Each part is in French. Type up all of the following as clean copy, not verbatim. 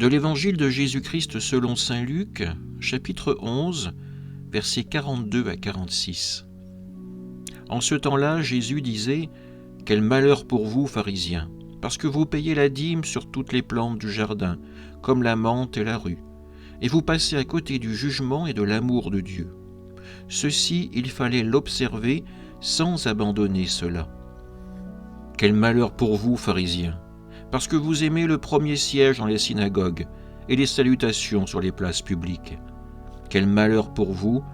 De l'Évangile de Jésus-Christ selon saint Luc, chapitre 11, versets 42 à 46. En ce temps-là, Jésus disait « Quel malheur pour vous, pharisiens, parce que vous payez la dîme sur toutes les plantes du jardin, comme la menthe et la rue, et vous passez à côté du jugement et de l'amour de Dieu. Ceci, il fallait l'observer sans abandonner cela. Quel malheur pour vous, pharisiens, parce que vous aimez le premier siège dans les synagogues et les salutations sur les places publiques. Quel malheur pour vous,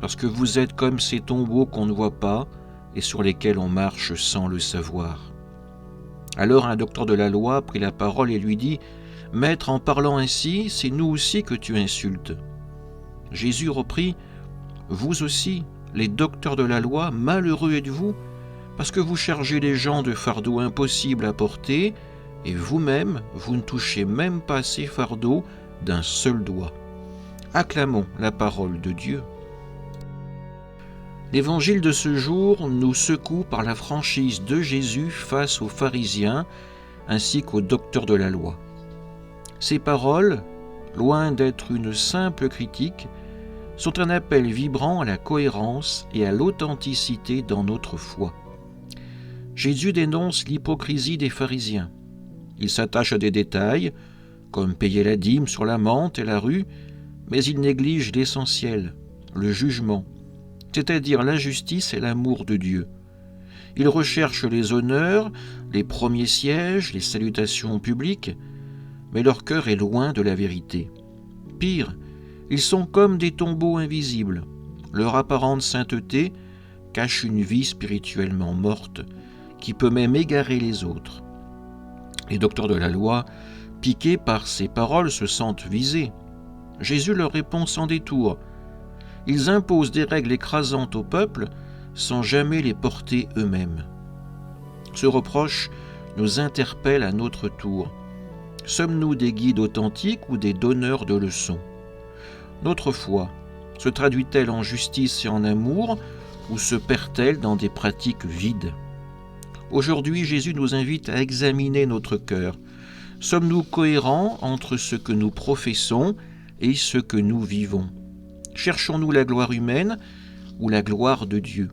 parce que vous êtes comme ces tombeaux qu'on ne voit pas et sur lesquels on marche sans le savoir. » Alors un docteur de la loi prit la parole et lui dit « Maître, en parlant ainsi, c'est nous aussi que tu insultes. » Jésus reprit « Vous aussi, les docteurs de la loi, malheureux êtes-vous, parce que vous chargez les gens de fardeaux impossibles à porter, et vous-même, vous ne touchez même pas ces fardeaux d'un seul doigt. » Acclamons la parole de Dieu. L'évangile de ce jour nous secoue par la franchise de Jésus face aux pharisiens ainsi qu'aux docteurs de la loi. Ces paroles, loin d'être une simple critique, sont un appel vibrant à la cohérence et à l'authenticité dans notre foi. Jésus dénonce l'hypocrisie des pharisiens. Il s'attache à des détails, comme payer la dîme sur la menthe et la rue, mais il néglige l'essentiel, le jugement, c'est-à-dire l'injustice et l'amour de Dieu. Il recherche les honneurs, les premiers sièges, les salutations publiques, mais leur cœur est loin de la vérité. Pire, ils sont comme des tombeaux invisibles. Leur apparente sainteté cache une vie spirituellement morte qui peut même égarer les autres. Les docteurs de la loi, piqués par ces paroles, se sentent visés. Jésus leur répond sans détour. Ils imposent des règles écrasantes au peuple sans jamais les porter eux-mêmes. Ce reproche nous interpelle à notre tour. Sommes-nous des guides authentiques ou des donneurs de leçons ? Notre foi se traduit-elle en justice et en amour ou se perd-elle dans des pratiques vides ? Aujourd'hui, Jésus nous invite à examiner notre cœur. Sommes-nous cohérents entre ce que nous professons et ce que nous vivons ? Cherchons-nous la gloire humaine ou la gloire de Dieu ?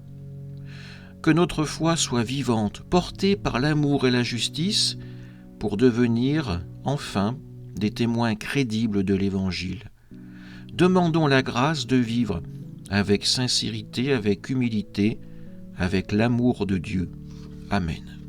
Que notre foi soit vivante, portée par l'amour et la justice, pour devenir, enfin, des témoins crédibles de l'Évangile. Demandons la grâce de vivre avec sincérité, avec humilité, avec l'amour de Dieu. Amen.